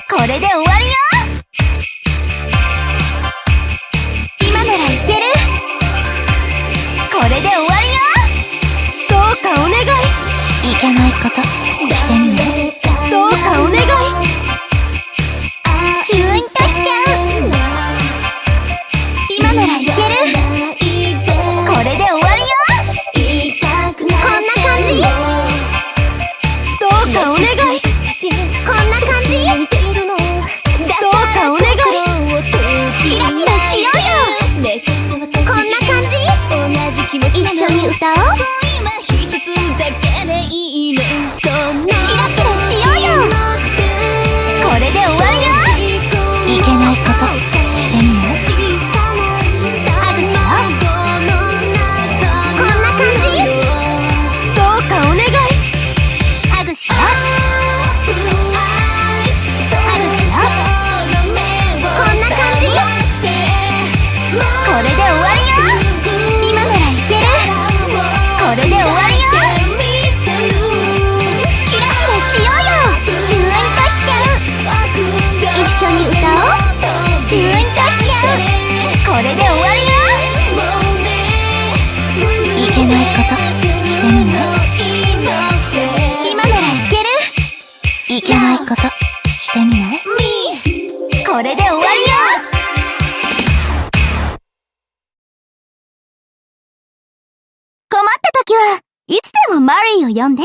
これで終わりよ。今ならいける。これで終わりよ。どうかお願い。いけないことしてみる。どうかお願い。キュンとしちゃう。今ならいける。これで終わりよ。こんな感じ。どうかお願い。こんな感じ。どうかお願い。キラキラしようよ。こんな感じ。一緒に歌おう。キラキラしようよ。これで終わりよ。いけないことしてみる。ハグしよう。こんな感じ。どうかお願い。ハグしよう。ハグしよう。こんな感じ。これで終わりよ。今ならいける。これで終わりよ。キラキラしようよ。キュンとしちゃう。一緒に歌おう。キュンとしちゃう。これで終わりよ。いけないことしてみる。今ならいける。いけないことしてみない？これで終わりよ。困った時はいつでもマリーを呼んで。